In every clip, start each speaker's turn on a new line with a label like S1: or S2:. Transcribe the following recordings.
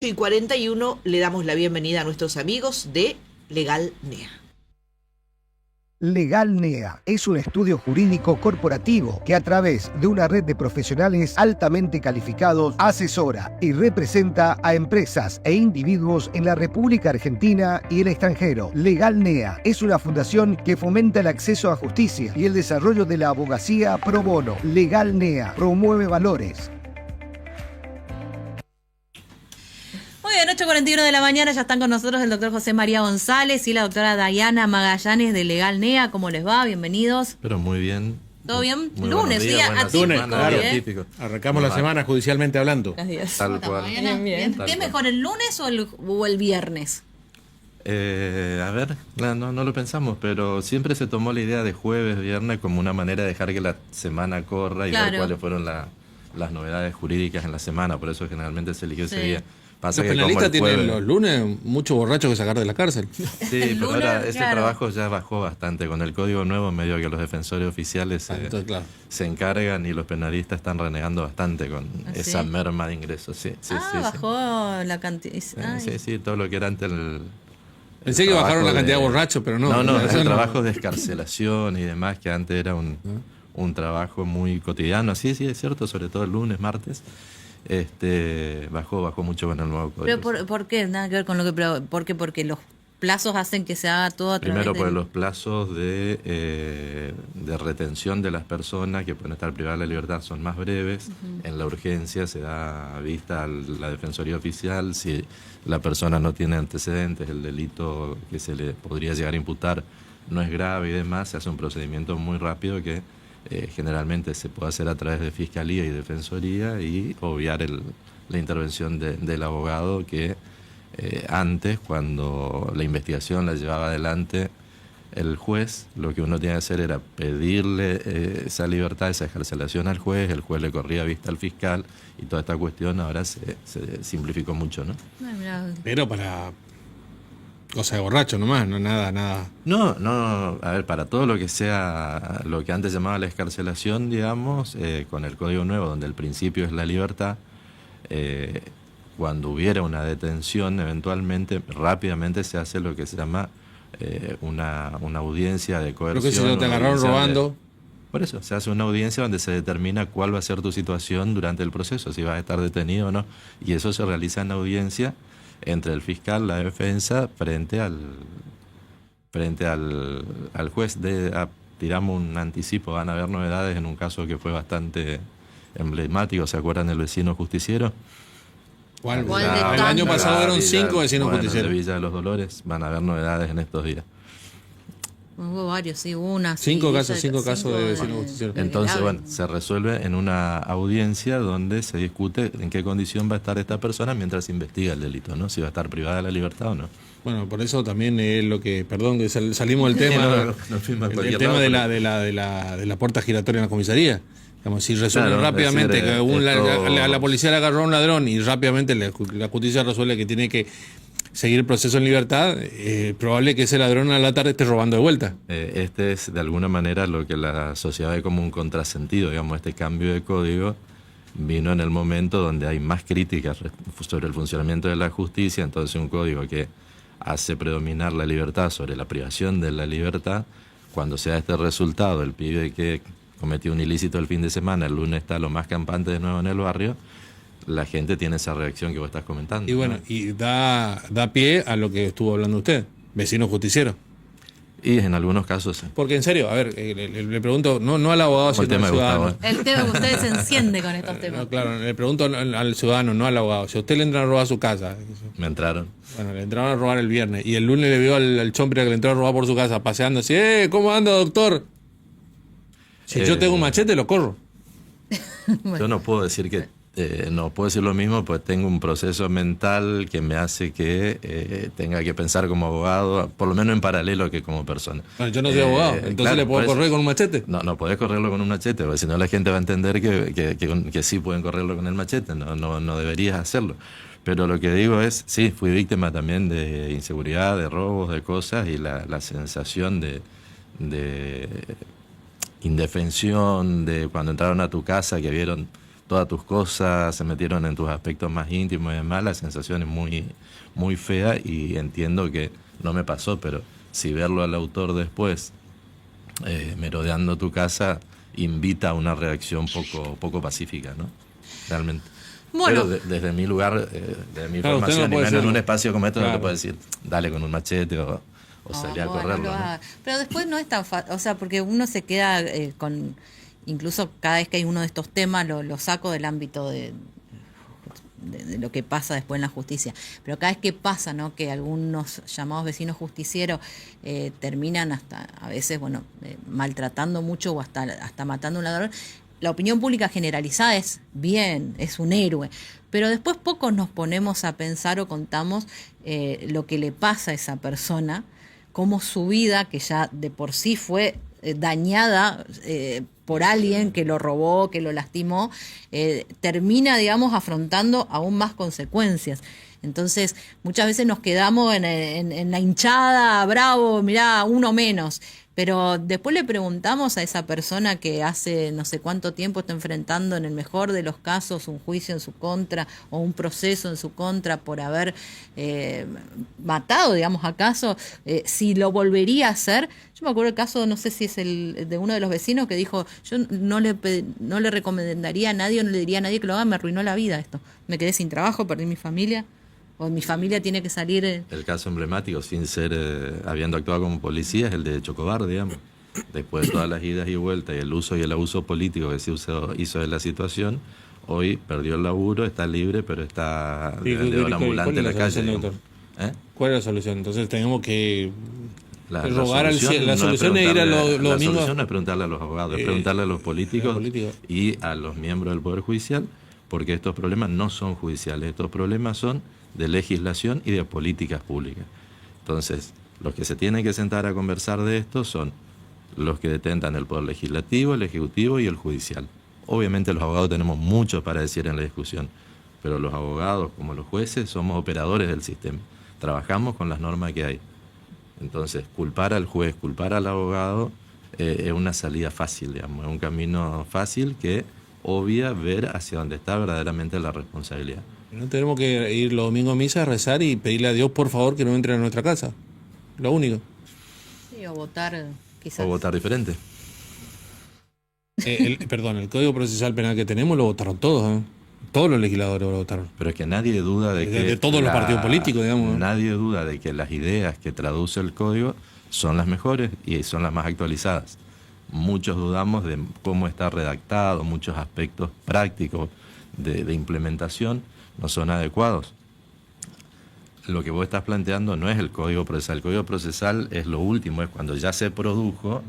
S1: Y 41 le damos la bienvenida a nuestros amigos de Legal NEA.
S2: Legal NEA es un estudio jurídico corporativo que a través de una red de profesionales altamente calificados asesora y representa a empresas e individuos en la República Argentina y el extranjero. Legal NEA es una fundación que fomenta el acceso a justicia y el desarrollo de la abogacía pro bono. Legal NEA promueve valores.
S3: Muy bien, 8:41 de la mañana, ya están con nosotros el doctor José María González y la doctora Dayana Magallanes de Legal NEA. ¿Cómo les va? Bienvenidos.
S4: Pero muy bien.
S3: ¿Todo bien?
S4: Muy
S3: Lunes,
S4: buenos días,
S3: día
S4: buena
S3: atípico.
S4: semana,
S5: Claro.
S4: día típico.
S5: Arrancamos la
S4: Normal.
S5: semana judicialmente hablando.
S3: Gracias.
S4: Tal cual.
S3: Bien, bien.
S4: Tal
S3: ¿Qué es
S4: cual.
S3: mejor, el lunes o el viernes?
S4: A ver, no lo pensamos, pero siempre se tomó la idea de jueves, viernes como una manera de dejar que la semana corra y
S3: Claro.
S4: ver cuáles fueron las novedades jurídicas en la semana, por eso generalmente se eligió ese
S3: Sí.
S4: día. Pasa
S5: Los
S4: que como
S5: penalistas
S4: el
S5: tienen
S4: jueves-
S5: los lunes mucho borracho que sacar de la cárcel.
S4: Sí,
S3: el
S4: pero
S3: lunes,
S4: ahora ese
S3: claro.
S4: trabajo ya bajó bastante. Con el código nuevo, medio que los defensores oficiales
S5: Entonces, claro.
S4: se encargan y los penalistas están renegando bastante con
S3: ¿Ah,
S4: esa
S3: sí?
S4: merma de ingresos. Sí, sí, sí, sí.
S3: bajó la cantidad.
S4: Sí, sí, todo lo que era antes
S5: Pensé que
S4: trabajo
S5: bajaron la cantidad de
S4: de-
S5: borrachos, pero no.
S4: No,
S5: eso
S4: el
S5: no.
S4: trabajo de escarcelación y demás, que antes era un trabajo muy cotidiano. Sí, sí, es cierto, sobre todo el lunes, martes. Bajó mucho con el nuevo código.
S3: ¿Pero por qué? Nada que ver con lo que... ¿Por qué? Porque los plazos hacen que se haga todo a través
S4: Primero,
S3: de...
S4: por los plazos de retención de las personas que pueden estar privadas de la libertad son más breves. En la urgencia se da vista a la Defensoría Oficial. Si la persona no tiene antecedentes, el delito que se le podría llegar a imputar no es grave y demás, se hace un procedimiento muy rápido que generalmente se puede hacer a través de Fiscalía y Defensoría y obviar la intervención del abogado que... antes, cuando la investigación la llevaba adelante el juez, lo que uno tenía que hacer era pedirle esa libertad, esa excarcelación al juez, el juez le corría vista al fiscal y toda esta cuestión ahora se simplificó mucho, ¿no?
S3: Ay, mirá.
S5: Pero para cosa de borracho nomás, no nada.
S4: No, a ver, para todo lo que sea, lo que antes llamaba la excarcelación, digamos, con el Código Nuevo, donde el principio es la libertad, cuando hubiera una detención, eventualmente, rápidamente se hace lo que se llama una audiencia de coerción.
S5: Creo que si no te
S4: una
S5: agarraron
S4: audiencia
S5: robando.
S4: Por eso, se hace una audiencia donde se determina cuál va a ser tu situación durante el proceso, si vas a estar detenido o no. Y eso se realiza en audiencia entre el fiscal, la defensa, frente al juez. Tiramos un anticipo, van a haber novedades en un caso que fue bastante emblemático. ¿Se acuerdan del vecino justiciero?
S5: ¿Cuál?
S3: ¿Cuál de
S5: El
S3: tantos?
S5: año pasado eran
S4: Villa-
S5: 5 vecinos
S4: bueno,
S5: justicieros.
S4: de Villa de los Dolores van a haber novedades en estos días.
S3: Hubo varios, sí, una.
S5: Cinco casos de vecinos justicieros.
S4: Entonces,
S3: grave.
S4: bueno, se resuelve en una audiencia donde se discute en qué condición va a estar esta persona mientras se investiga el delito, ¿no? Si va a estar privada de la libertad o no.
S5: Bueno, por eso también es lo que, perdón, que salimos del tema,
S4: no fuimos a
S5: el
S4: cualquier
S5: tema
S4: lado,
S5: de la puerta giratoria en la comisaría. Digamos, si resuelven
S4: Claro,
S5: rápidamente
S4: es decir,
S5: que
S4: esto-
S5: la policía le agarró a un ladrón y rápidamente la justicia resuelve que tiene que seguir el proceso en libertad, probable que ese ladrón a la tarde esté robando de vuelta.
S4: Este es de alguna manera lo que la sociedad ve como un contrasentido, digamos, este cambio de código vino en el momento donde hay más críticas sobre el funcionamiento de la justicia, entonces un código que hace predominar la libertad sobre la privación de la libertad, cuando se da este resultado, el pibe que cometió un ilícito el fin de semana, el lunes está lo más campante de nuevo en el barrio, la gente tiene esa reacción que vos estás comentando.
S5: Y bueno,
S4: ¿no?
S5: y da pie a lo que estuvo hablando usted, vecino justiciero.
S4: Y en algunos casos sí.
S5: Porque en serio, a ver, le pregunto, no al abogado,
S4: Como el
S5: sino
S4: tema
S5: al
S4: de
S5: ciudadano.
S4: Gustavo,
S3: El tema que ustedes se enciende con estos temas.
S5: No, claro, le pregunto al ciudadano, no al abogado. Si a usted le entra a robar su casa,
S4: me entraron.
S5: bueno, le entraron a robar el viernes y el lunes le vio al chompre que le entró a robar por su casa paseando así, ¿cómo anda, doctor? Si yo tengo un machete, lo corro.
S4: Yo no puedo decir que no puedo decir lo mismo, pues tengo un proceso mental que me hace que tenga que pensar como abogado, por lo menos en paralelo que como persona.
S5: Bueno, yo no soy abogado, entonces
S4: claro,
S5: le puedo
S4: por eso-
S5: correr con un machete.
S4: No podés correrlo con un machete, porque si no la gente va a entender que sí pueden correrlo con el machete, no deberías hacerlo. Pero lo que digo es, sí, fui víctima también de inseguridad, de robos, de cosas, y la sensación de indefensión, de cuando entraron a tu casa que vieron todas tus cosas, se metieron en tus aspectos más íntimos y demás, la sensación es muy, muy fea y entiendo que no me pasó, pero si verlo al autor después merodeando tu casa invita a una reacción poco pacífica, ¿no? Realmente.
S3: Bueno.
S4: Pero desde mi lugar, de mi
S5: Claro, usted
S4: formación,
S5: no
S4: y
S5: puede
S4: menos en
S5: hacerlo.
S4: un espacio como este, no
S5: Claro.
S4: te puedo decir, dale con un machete o salir a
S3: bueno,
S4: correrlo,
S3: lo
S4: ¿no?
S3: haga. Pero después no es tan fácil, o sea, porque uno se queda con, incluso cada vez que hay uno de estos temas, lo saco del ámbito de lo que pasa después en la justicia. Pero cada vez que pasa, ¿no? Que algunos llamados vecinos justicieros terminan hasta, a veces, bueno, maltratando mucho o hasta matando a un ladrón, la opinión pública generalizada es bien, es un héroe. Pero después pocos nos ponemos a pensar o contamos lo que le pasa a esa persona, cómo su vida, que ya de por sí fue dañada por alguien que lo robó, que lo lastimó, termina, digamos, afrontando aún más consecuencias. Entonces, muchas veces nos quedamos en la hinchada, bravo, mirá, uno menos. Pero después le preguntamos a esa persona que hace no sé cuánto tiempo está enfrentando, en el mejor de los casos, un juicio en su contra o un proceso en su contra por haber matado, digamos, acaso, si lo volvería a hacer. Yo me acuerdo el caso, no sé si es el de uno de los vecinos que dijo, yo no le recomendaría a nadie o no le diría a nadie que lo haga, me arruinó la vida esto. Me quedé sin trabajo, perdí mi familia. O mi familia tiene que salir...
S4: El caso emblemático, sin ser, habiendo actuado como policía, es el de Chocobar, digamos. Después de todas las idas y vueltas y el uso y el abuso político que se hizo de la situación, hoy perdió el laburo, está libre, pero está de vendedor ambulante en la calle.
S5: Doctor?
S4: ¿Eh?
S5: ¿Cuál es la solución? Entonces tenemos que
S4: La
S5: rogar al cielo. La
S4: no
S5: solución es ir a los
S4: La
S5: domingos.
S4: solución no es preguntarle a los abogados, es preguntarle a los políticos y a los miembros del Poder Judicial, porque estos problemas no son judiciales, estos problemas son de legislación y de políticas públicas. Entonces, los que se tienen que sentar a conversar de esto son los que detentan el poder legislativo, el ejecutivo y el judicial. Obviamente los abogados tenemos mucho para decir en la discusión, pero los abogados, como los jueces, somos operadores del sistema. Trabajamos con las normas que hay. Entonces, culpar al juez, culpar al abogado, es una salida fácil, digamos, es un camino fácil que obvia ver hacia dónde está verdaderamente la responsabilidad.
S5: No tenemos que ir los domingos a misa a rezar y pedirle a Dios, por favor, que no entre a nuestra casa. Lo único.
S3: Sí, o votar, quizás.
S4: O votar diferente.
S5: Perdón, el Código Procesal Penal que tenemos lo votaron todos, ¿eh? Todos los legisladores lo votaron.
S4: Pero es que nadie duda de que...
S5: De todos los partidos políticos, digamos, ¿no?
S4: Nadie duda de que las ideas que traduce el código son las mejores y son las más actualizadas. Muchos dudamos de cómo está redactado, muchos aspectos prácticos de implementación no son adecuados. Lo que vos estás planteando no es el Código Procesal. El Código Procesal es lo último, es cuando ya se produjo,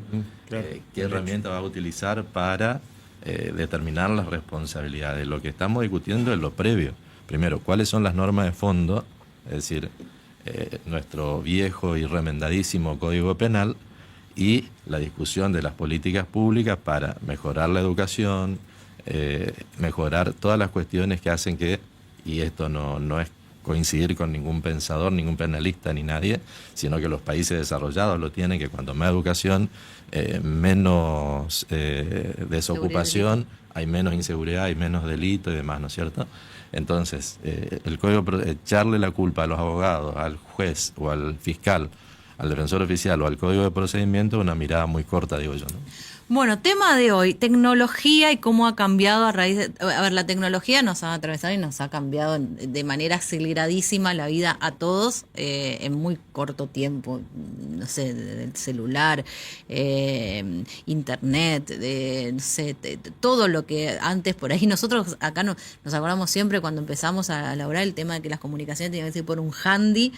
S5: Claro.
S4: qué herramienta vas a utilizar para determinar las responsabilidades. Lo que estamos discutiendo es lo previo. Primero, ¿cuáles son las normas de fondo? Es decir, nuestro viejo y remendadísimo Código Penal y la discusión de las políticas públicas para mejorar la educación, mejorar todas las cuestiones que hacen que, y esto no es coincidir con ningún pensador, ningún penalista ni nadie, sino que los países desarrollados lo tienen, que cuanto más educación, menos desocupación, hay menos inseguridad, hay menos delito y demás, ¿no es cierto? Entonces, el código, echarle la culpa a los abogados, al juez o al fiscal, al defensor oficial o al código de procedimiento, una mirada muy corta, digo yo, ¿no?
S3: Bueno, tema de hoy, tecnología y cómo ha cambiado a raíz de... A ver, la tecnología nos ha atravesado y nos ha cambiado de manera aceleradísima la vida a todos en muy corto tiempo. No sé, del celular, internet, no sé, todo lo que antes por ahí. Nosotros acá nos acordamos siempre cuando empezamos a elaborar el tema de que las comunicaciones tenían que ser por un handy,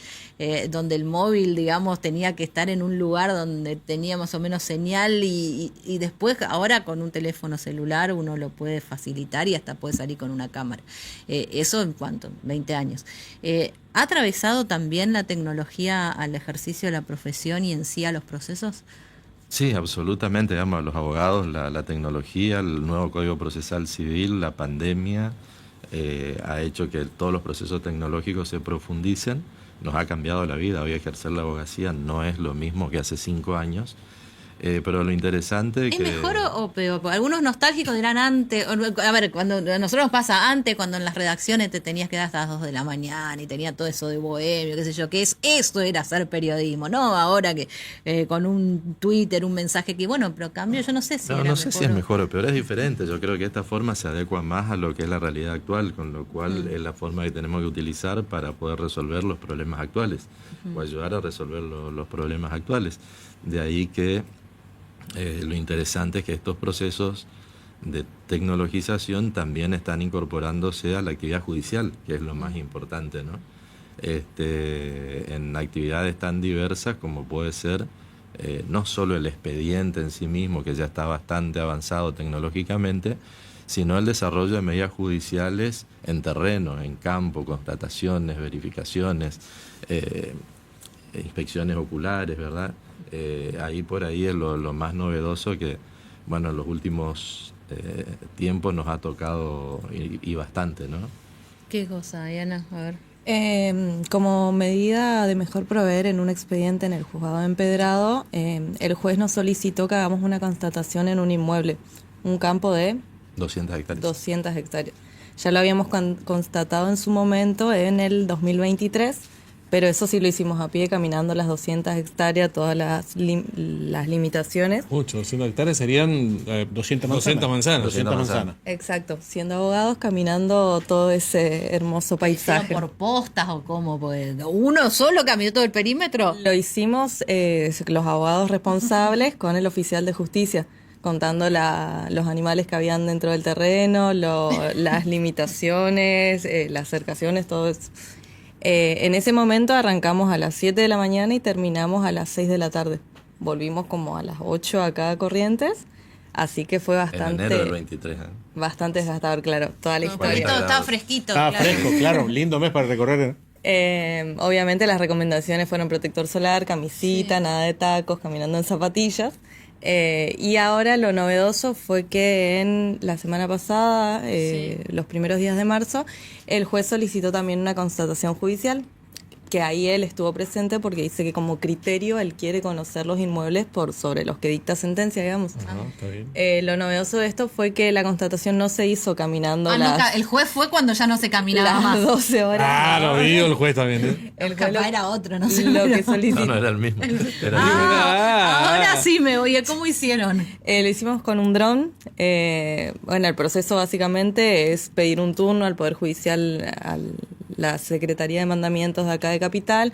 S3: donde el móvil, digamos, tenía que estar en un lugar donde tenía más o menos señal y después, ahora con un teléfono celular uno lo puede facilitar y hasta puede salir con una cámara. Eso en cuánto, 20 años. ¿Ha atravesado también la tecnología al ejercicio de la profesión y en sí a los procesos?
S4: Sí, absolutamente, digamos, los abogados, la tecnología, el nuevo Código Procesal Civil, la pandemia, ha hecho que todos los procesos tecnológicos se profundicen, nos ha cambiado la vida. Hoy ejercer la abogacía no es lo mismo que hace 5 años. Pero lo interesante
S3: ¿Es
S4: que...
S3: mejor o peor? Porque algunos nostálgicos dirán antes. A ver, cuando a nosotros nos pasa antes, cuando en las redacciones te tenías que dar hasta las 2 de la mañana y tenía todo eso de bohemio, qué sé yo, que es eso era hacer periodismo, ¿no? Ahora que con un Twitter, un mensaje que, bueno, pero cambió, yo no sé si
S4: No,
S3: era
S4: no sé
S3: mejor
S4: si es
S3: o-
S4: mejor o peor, es diferente. Yo creo que esta forma se adecua más a lo que es la realidad actual, con lo cual es la forma que tenemos que utilizar para poder resolver los problemas actuales o ayudar a resolver los problemas actuales. De ahí que lo interesante es que estos procesos de tecnologización también están incorporándose a la actividad judicial, que es lo más importante, ¿no? En actividades tan diversas como puede ser no solo el expediente en sí mismo, que ya está bastante avanzado tecnológicamente, sino el desarrollo de medidas judiciales en terreno, en campo, constataciones, verificaciones, inspecciones oculares, ¿verdad? Ahí por ahí es lo más novedoso que, bueno, en los últimos tiempos nos ha tocado y bastante, ¿no?
S3: ¿Qué cosa, Diana? A ver.
S6: Como medida de mejor proveer en un expediente en el juzgado de empedrado, el juez nos solicitó que hagamos una constatación en un inmueble, un campo de
S4: 200 hectáreas.
S6: 200 hectáreas. Ya lo habíamos constatado en su momento en el 2023, pero eso sí lo hicimos a pie, caminando las 200 hectáreas, todas las limitaciones.
S5: Mucho, 200 hectáreas serían
S7: 200
S5: 200 manzanas.
S7: 200 manzanas.
S6: Exacto, siendo abogados, caminando todo ese hermoso paisaje.
S3: ¿Por postas o cómo? Pues, ¿uno solo caminó todo el perímetro?
S6: Lo hicimos los abogados responsables con el oficial de justicia, contando los animales que habían dentro del terreno, las limitaciones, las acercaciones, todo eso. En ese momento arrancamos a las 7 de la mañana y terminamos a las 6 de la tarde. Volvimos como a las 8 acá a Corrientes, así que fue
S4: En enero del 23.
S6: bastante desgastador, claro, toda la
S3: No,
S6: historia.
S3: porque todo estaba fresquito.
S7: Estaba
S3: claro.
S7: fresco, claro. Lindo mes para recorrer.
S6: Obviamente las recomendaciones fueron protector solar, camisita, nada de tacos, caminando en zapatillas. Y ahora lo novedoso fue que en la semana pasada, los primeros días de marzo, el juez solicitó también una constatación judicial, que ahí él estuvo presente porque dice que como criterio él quiere conocer los inmuebles sobre los que dicta sentencia, digamos.
S5: Está bien.
S6: Lo novedoso de esto fue que la constatación no se hizo caminando
S3: El juez fue cuando ya no se caminaba
S6: las
S3: más.
S6: 12 horas.
S5: Ah, lo vio el juez también.
S6: El juez
S3: Capaz era otro, no sé.
S6: lo que
S4: No,
S6: solicitó.
S4: no era el mismo. Era el mismo.
S3: Ahora sí me voy. ¿Cómo hicieron?
S6: Lo hicimos con un dron. Bueno, el proceso básicamente es pedir un turno al Poder Judicial, a la Secretaría de Mandamientos de acá de Capital.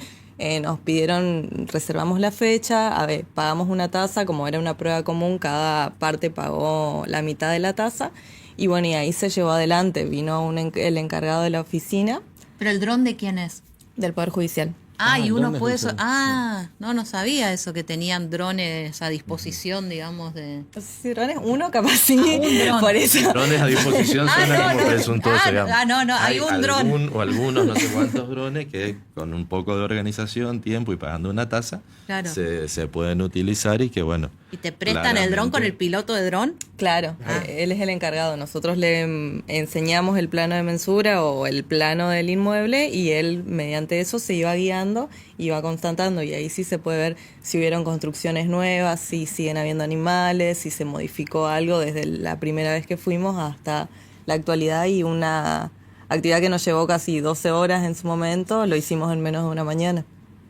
S6: Nos pidieron, reservamos la fecha, pagamos una tasa, como era una prueba común, cada parte pagó la mitad de la tasa. Y bueno, y ahí se llevó adelante. Vino el encargado de la oficina
S3: ¿Pero el dron de quién es?
S6: del Poder Judicial.
S3: Y
S7: el
S3: uno
S7: dron es
S3: puede...
S7: del
S3: no sabía eso, que tenían drones a disposición, digamos, de...
S6: No sé si drones, uno capaz sí,
S3: un dron.
S6: por eso.
S4: Drones a disposición suena como presuntuoso, digamos.
S3: hay un dron.
S4: O algunos, no sé cuántos drones, que con un poco de organización, tiempo y pagando una tasa,
S3: Claro.
S4: se pueden utilizar y que, bueno...
S3: ¿Y te prestan el dron con el piloto de dron?
S6: Claro, él es el encargado. Nosotros le enseñamos el plano de mensura o el plano del inmueble y él mediante eso se iba guiando, iba constatando y ahí sí se puede ver si hubieron construcciones nuevas, si siguen habiendo animales, si se modificó algo desde la primera vez que fuimos hasta la actualidad, y una actividad que nos llevó casi 12 horas en su momento, lo hicimos en menos de una mañana.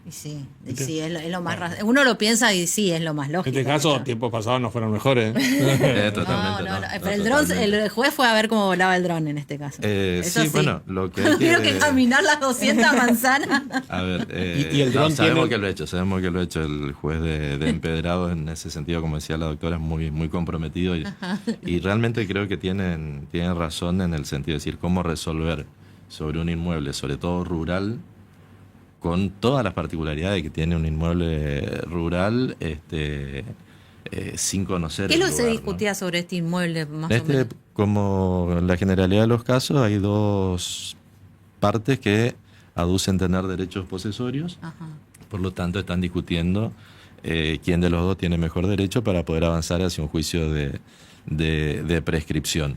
S3: Y sí, es lo más... Uno lo piensa y sí, es lo más
S5: En
S3: lógico.
S5: este caso,
S3: de hecho.
S5: tiempos pasados no fueron mejores.
S4: Totalmente no.
S3: Pero el dron,
S4: Totalmente.
S3: el juez fue a ver cómo volaba el dron en este caso. Eso
S4: sí, bueno, lo que hay
S3: No quiero que caminar las 200 manzanas.
S4: A ver,
S7: Y el dron
S4: sabemos
S7: tiene-
S4: sabemos que lo ha hecho el juez de Empedrado. En ese sentido, como decía la doctora, es muy, muy comprometido y realmente creo que tienen razón en el sentido de decir cómo resolver sobre un inmueble, sobre todo rural, con todas las particularidades que tiene un inmueble rural, sin conocer
S3: ¿Qué
S4: el
S3: es lo que se
S4: lugar, ¿no?
S3: discutía sobre este inmueble, más o menos?
S4: Como en la generalidad de los casos, hay dos partes que aducen tener derechos posesorios,
S3: Ajá.
S4: por lo tanto están discutiendo quién de los dos tiene mejor derecho para poder avanzar hacia un juicio de prescripción.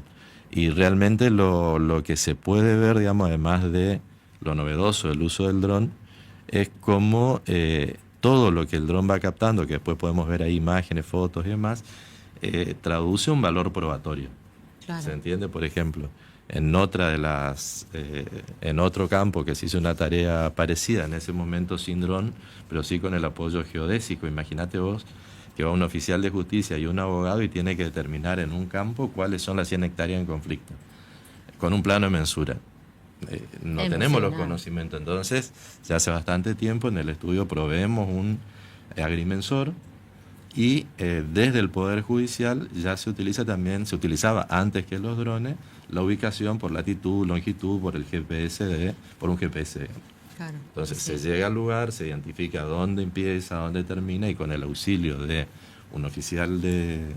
S4: Y realmente lo que se puede ver, digamos, además de lo novedoso del uso del dron, es cómo todo lo que el dron va captando, que después podemos ver ahí imágenes, fotos y demás, traduce un valor probatorio.
S3: Claro.
S4: ¿Se entiende? Por ejemplo, en otro campo que se hizo una tarea parecida, en ese momento sin dron, pero sí con el apoyo geodésico. Imagínate vos que va un oficial de justicia y un abogado y tiene que determinar en un campo cuáles son las 100 hectáreas en conflicto, con un plano de mensura. No tenemos los conocimientos. Entonces, ya hace bastante tiempo en el estudio proveemos un agrimensor y desde el Poder Judicial ya se utilizaba antes que los drones, la ubicación por latitud, longitud, por el GPS, por un GPS.
S3: Claro.
S4: Entonces se llega al lugar, se identifica dónde empieza, dónde termina, y con el auxilio de un oficial de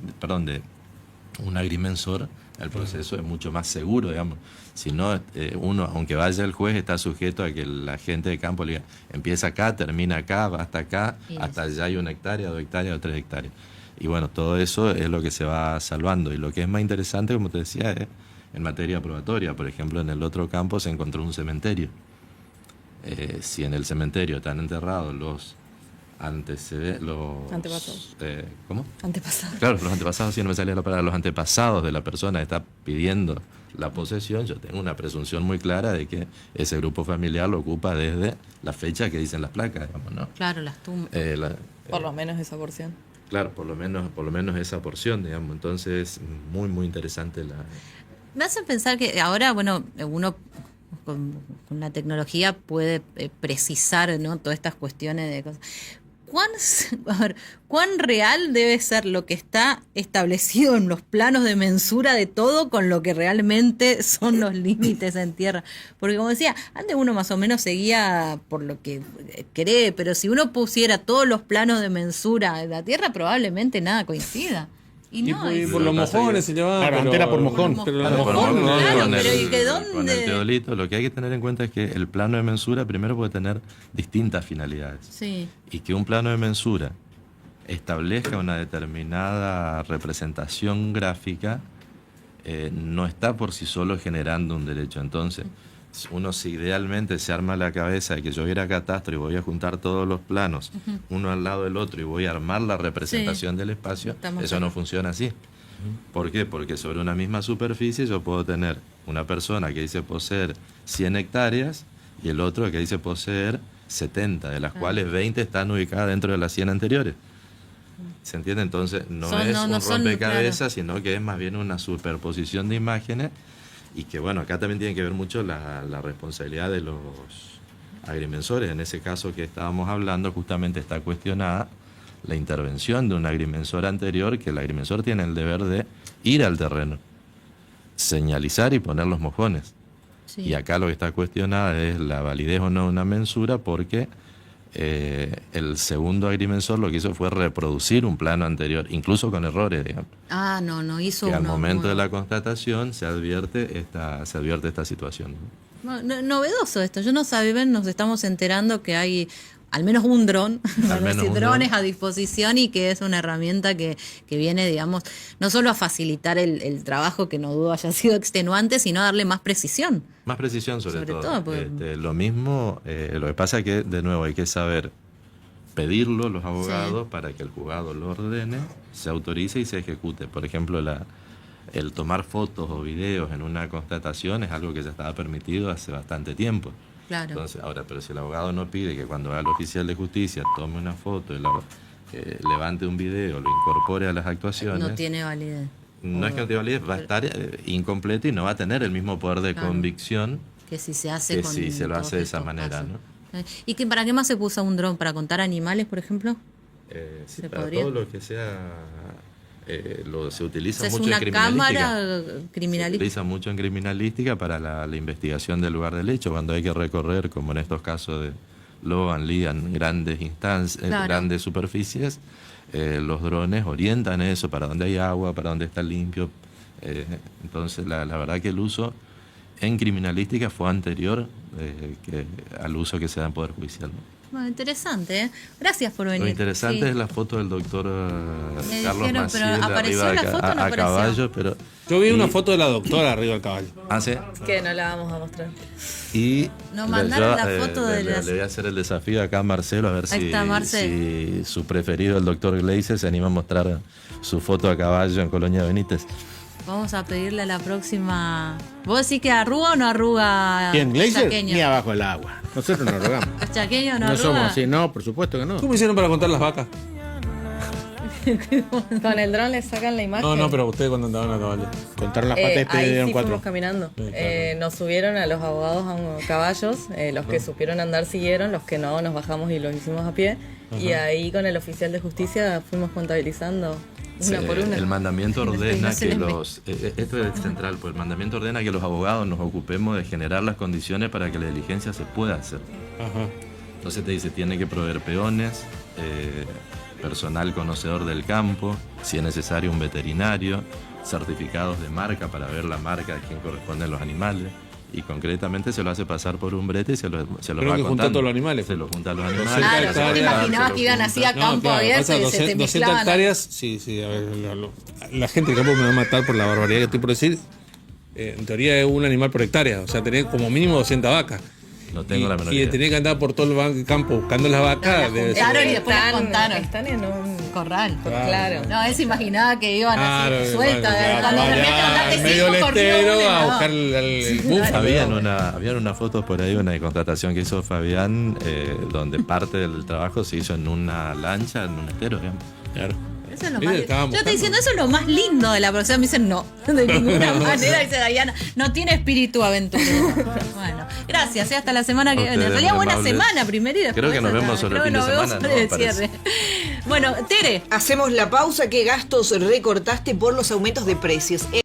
S4: un agrimensor, el proceso es mucho más seguro, digamos. Si no, uno, aunque vaya el juez, está sujeto a que la gente de campo le diga, empieza acá, termina acá, va hasta acá, hasta allá hay 1 hectárea, 2 hectáreas o 3 hectáreas. Y bueno, todo eso es lo que se va salvando. Y lo que es más interesante, como te decía, es en materia probatoria. Por ejemplo, en el otro campo se encontró un cementerio. Si en el cementerio están enterrados los
S6: antepasados.
S4: ¿Cómo?
S6: Antepasados.
S4: Claro, los antepasados, si no me salía la palabra, los antepasados de la persona que está pidiendo la posesión, yo tengo una presunción muy clara de que ese grupo familiar lo ocupa desde la fecha que dicen las placas, digamos, ¿no?
S3: Claro, las tumbas.
S6: Por lo menos esa porción.
S4: Claro, por lo menos esa porción, digamos. Entonces, muy, muy interesante la...
S3: Me hacen pensar que ahora, bueno, uno con la tecnología puede precisar, ¿no?, todas estas cuestiones de cosas. ¿Cuán real debe ser lo que está establecido en los planos de mensura de todo con lo que realmente son los límites en tierra? Porque como decía, antes uno más o menos seguía por lo que cree, pero si uno pusiera todos los planos de mensura de la tierra, probablemente nada coincida. Y no,
S5: por los mojones se llevaba.
S7: Claro, antes era por mojón.
S5: Pero
S3: Claro,
S5: los
S3: por
S5: mojones,
S3: mojón, claro,
S4: con
S3: pero
S4: el,
S3: ¿y que dónde?
S4: con el teodolito, lo que hay que tener en cuenta es que el plano de mensura primero puede tener distintas finalidades.
S3: Sí.
S4: Y que un plano de mensura establezca una determinada representación gráfica no está por sí solo generando un derecho. Entonces, uno si idealmente se arma la cabeza de que yo voy a ir a catastro y voy a juntar todos los planos, uno al lado del otro, y voy a armar la representación del espacio, eso no funciona así. ¿Por qué? Porque sobre una misma superficie yo puedo tener una persona que dice poseer 100 hectáreas y el otro que dice poseer 70, de las cuales 20 están ubicadas dentro de las 100 anteriores. ¿Se entiende? Entonces no es un rompecabezas, sino que es más bien una superposición de imágenes, y que bueno, acá también tiene que ver mucho la responsabilidad de los agrimensores. En ese caso que estábamos hablando, justamente está cuestionada la intervención de un agrimensor anterior, que el agrimensor tiene el deber de ir al terreno, señalizar y poner los mojones. Sí. Y acá lo que está cuestionada es la validez o no de una mensura, porque el segundo agrimensor lo que hizo fue reproducir un plano anterior, incluso con errores, digamos.
S3: No hizo
S4: que al momento de la constatación se advierte esta situación.
S3: Novedoso esto. Yo no sabía, nos estamos enterando que hay al menos un dron, drones a disposición, y que es una herramienta que viene, digamos, no solo a facilitar el trabajo, que no dudo haya sido extenuante, sino a darle más precisión.
S4: Más precisión sobre todo. Lo mismo, lo que pasa es que, de nuevo, hay que saber pedirlo los abogados para que el juzgado lo ordene, se autorice y se ejecute. Por ejemplo, el tomar fotos o videos en una constatación es algo que ya estaba permitido hace bastante tiempo.
S3: Claro.
S4: Entonces, ahora, pero si el abogado no pide que cuando va al oficial de justicia tome una foto, levante un video, lo incorpore a las actuaciones,
S3: no tiene validez.
S4: No es que no tiene validez, va a estar incompleto y no va a tener el mismo poder de convicción
S3: que si se hace
S4: si se lo hace de esa manera, ¿no?
S3: ¿Y para qué más se usa un dron? ¿Para contar animales, por ejemplo?
S4: Sí, para podría? Todo lo que sea... se utiliza mucho
S3: en criminalística.
S4: Cámara criminalística. Se utiliza mucho en criminalística para la investigación del lugar del hecho, cuando hay que recorrer, como en estos casos de Logan, Ligan, grandes instancias, grandes superficies, los drones orientan eso, para dónde hay agua, para dónde está limpio. Entonces, la verdad que el uso en criminalística fue anterior al uso que se da en Poder Judicial, ¿no?
S3: Bueno, interesante, ¿eh? Gracias por venir.
S4: Lo interesante
S3: Sí.
S4: es la foto del doctor
S3: Me
S4: Carlos
S3: dijeron,
S4: Maciel
S3: pero apareció
S4: arriba
S3: la foto, no
S4: a
S3: apareció.
S4: caballo, pero...
S5: Yo vi
S4: y-
S5: una foto de la doctora arriba del caballo.
S4: Ah, sí.
S6: Que no la vamos a mostrar.
S4: Y
S3: Nos mandaron la
S4: yo,
S3: foto de las-
S4: le voy a hacer el desafío acá a Marcelo a ver
S3: Ahí
S4: si,
S3: está, Marce.
S4: si su preferido, el doctor Gleiser, se anima a mostrar su foto a caballo en Colonia Benítez.
S3: Vamos a pedirle a la próxima. ¿Vos decís que arruga o no arruga?
S7: ¿Quién? ¿Glazer?
S3: Chaqueño.
S7: Ni abajo del agua. Nosotros nos rogamos.
S3: ¿Los chaqueños no
S7: No
S3: arruga?
S7: somos así, no, por supuesto que no.
S5: ¿Cómo hicieron para contar las vacas?
S6: Con el dron le sacan la imagen.
S5: No, pero ustedes cuando andaban a caballo.
S7: Contaron las patas y
S6: ahí
S7: dieron
S6: sí
S7: 4.
S6: fuimos caminando.
S5: Sí, claro.
S6: Nos subieron a los abogados a caballos, los que supieron andar siguieron, los que no nos bajamos y los hicimos a pie. Y ahí con el oficial de justicia fuimos contabilizando una por una.
S4: El mandamiento ordena
S3: No se
S4: que
S3: les ve.
S4: esto es central, pues el mandamiento ordena que los abogados nos ocupemos de generar las condiciones para que la diligencia se pueda hacer.
S5: Ajá.
S4: Entonces te dice, tiene que proveer peones, personal conocedor del campo, si es necesario un veterinario, certificados de marca para ver la marca a quien corresponden los animales. Y concretamente se lo hace pasar por un brete y se lo
S5: Pero
S4: va
S5: que junta
S4: contando.
S5: todos los animales.
S4: Se lo junta a los animales.
S5: Claro, yo te
S4: se lo
S3: imaginaba
S4: junta,
S3: que iban así a
S4: se lo
S3: campo
S4: junta.
S3: abierto.
S5: pasa,
S3: y se te
S5: 200
S3: mezclaban.
S5: hectáreas, sí, a ver, la gente del campo me va a matar por la barbaridad que estoy por decir. En teoría es un animal por hectárea, o sea, tenés como mínimo 200 vacas.
S4: No tengo la menor idea.
S5: tenés que andar por todo el campo buscando las vacas. debe ser-
S3: Claro, y después las contaron.
S6: Están en un
S3: Corral.
S6: claro.
S3: No, él se imaginaba que iban
S5: Claro,
S3: así sueltas.
S5: claro,
S3: Cuando
S5: allá,
S3: terminaste de contarte
S5: en medio del
S3: 5, corrió
S5: estero
S3: uno,
S5: a
S3: no.
S5: buscar el búfalo.
S4: Habían unas fotos por ahí, una contratación que hizo Fabián, donde parte del trabajo se hizo en una lancha, en un estero, digamos.
S5: Claro.
S3: Eso es lo
S5: Mire,
S3: más. Yo
S5: estaban
S3: estoy
S5: buscando.
S3: diciendo, eso es lo más lindo de la profesión. Me dicen, no, de ninguna manera, dice Diana. No tiene espíritu aventurero. Bueno, gracias, hasta la semana que viene.
S4: Ustedes,
S3: Sería
S4: muy
S3: buena
S4: amables.
S3: semana primero y después.
S4: Creo que nos vemos sobre el fin de
S3: nos vemos
S4: semana,
S3: sobre
S4: ¿no?
S3: el
S4: Parece.
S3: cierre. Bueno, Tere.
S1: Hacemos la pausa. ¿Qué gastos recortaste por los aumentos de precios?